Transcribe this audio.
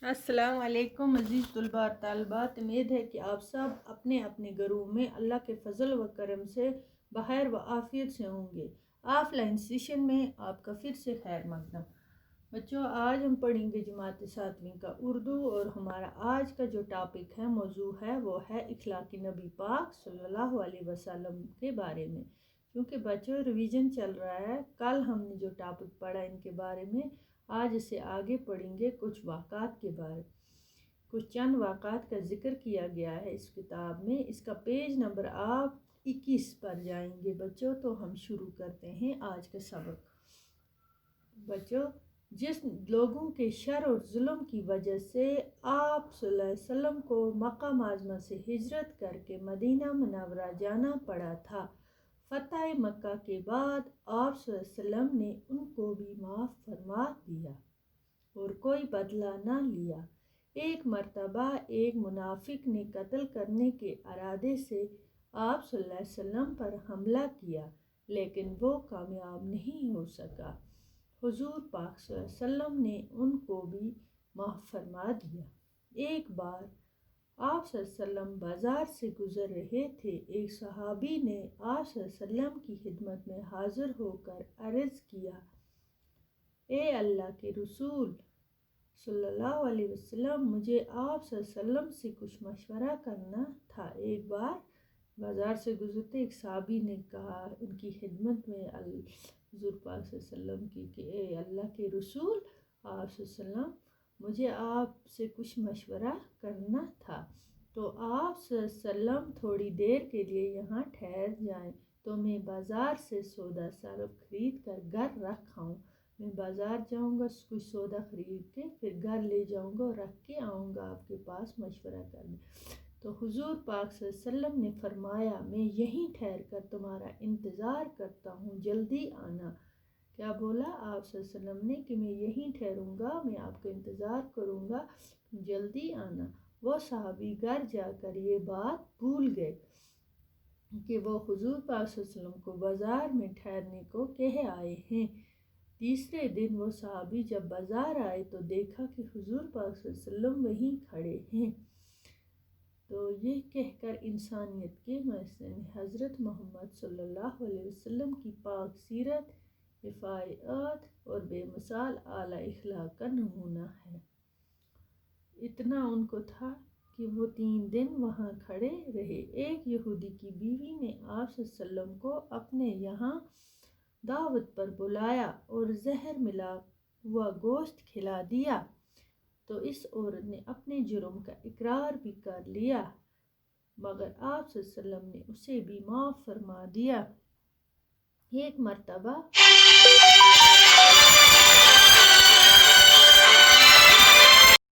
السلام علیکم عزیز طلباء اور طالبات، امید ہے کہ آپ سب اپنے اپنے گھروں میں اللہ کے فضل و کرم سے بخیر و عافیت سے ہوں گے۔ آف لائن سیشن میں آپ کا پھر سے خیر مقدم۔ بچوں، آج ہم پڑھیں گے جماعت 7ویں کا اردو، اور ہمارا آج کا جو ٹاپک ہے، موضوع ہے، وہ ہے اخلاق نبی پاک صلی اللہ علیہ وسلم کے بارے میں۔ کیونکہ بچوں ریویژن چل رہا ہے، کل ہم نے جو ٹاپک پڑھا ان کے بارے میں، آج اسے آگے پڑھیں گے۔ کچھ واقعات کے بارے، کچھ چند واقعات کا ذکر کیا گیا ہے اس کتاب میں۔ اس کا پیج نمبر آپ 21 پر جائیں گے بچوں۔ تو ہم شروع کرتے ہیں آج کا سبق۔ بچوں، جس لوگوں کے شر اور ظلم کی وجہ سے آپ صلی اللہ علیہ وسلم کو مکہ معظمہ سے ہجرت کر کے مدینہ منورہ جانا پڑا تھا، فتح مکہ کے بعد آپ صلی اللہ علیہ وسلم نے ان کو بھی معاف فرما دیا اور کوئی بدلہ نہ لیا۔ ایک مرتبہ ایک منافق نے قتل کرنے کے ارادے سے آپ صلی اللہ علیہ وسلم پر حملہ کیا، لیکن وہ کامیاب نہیں ہو سکا۔ حضور پاک صلی اللہ علیہ وسلم نے ان کو بھی معاف فرما دیا۔ ایک بار آپ صلی اللہ علیہ وسلم بازار سے گزر رہے تھے، ایک صحابی نے آپ صلی اللہ علیہ وسلم کی خدمت میں حاضر ہو کر عرض کیا، اے اللہ کے رسول صلی اللہ علیہ وسلم، مجھے آپ صلی اللہ علیہ وسلم سے کچھ مشورہ کرنا تھا۔ ایک بار بازار سے گزرتے ایک صحابی نے کہا ان کی خدمت میں حضور پاک صلی اللہ علیہ وسلم کی کہ اے اللہ کے رسول، آپ صلی اللہ علیہ وسلم، مجھے آپ سے کچھ مشورہ کرنا تھا، تو آپ صلی اللہ علیہ وسلم تھوڑی دیر کے لیے یہاں ٹھہر جائیں تو میں بازار سے سودا صرف خرید کر گھر رکھ آؤں۔ میں بازار جاؤں گا، کچھ سودا خرید کے پھر گھر لے جاؤں گا اور رکھ کے آؤں گا آپ کے پاس مشورہ کرنے۔ تو حضور پاک صلی اللہ علیہ وسلم نے فرمایا، میں یہیں ٹھہر کر تمہارا انتظار کرتا ہوں، جلدی آنا۔ کیا بولا آپ صلی اللہ علیہ وسلم نے کہ میں یہیں ٹھہروں گا، میں آپ کا انتظار کروں گا، جلدی آنا۔ وہ صحابی گھر جا کر یہ بات بھول گئے کہ وہ حضور پاک صلی اللہ علیہ وسلم کو بازار میں ٹھہرنے کو کہہ آئے ہیں۔ تیسرے دن وہ صحابی جب بازار آئے تو دیکھا کہ حضور پاک صلی اللہ علیہ وسلم وہیں کھڑے ہیں۔ تو یہ کہہ کر انسانیت کے محسن حضرت محمد صلی اللہ علیہ وسلم کی پاک سیرت، رفاعت اور بے مثال اعلیٰ اخلاق کا نمونہ ہے۔ اتنا ان کو تھا کہ وہ 3 دن وہاں کھڑے رہے۔ ایک یہودی کی بیوی نے آپ صلی اللہ علیہ وسلم کو اپنے یہاں دعوت پر بلایا اور زہر ملا ہوا گوشت کھلا دیا، تو اس عورت نے اپنے جرم کا اقرار بھی کر لیا، مگر آپ صلی اللہ علیہ وسلم نے اسے بھی معاف فرما دیا۔ ایک مرتبہ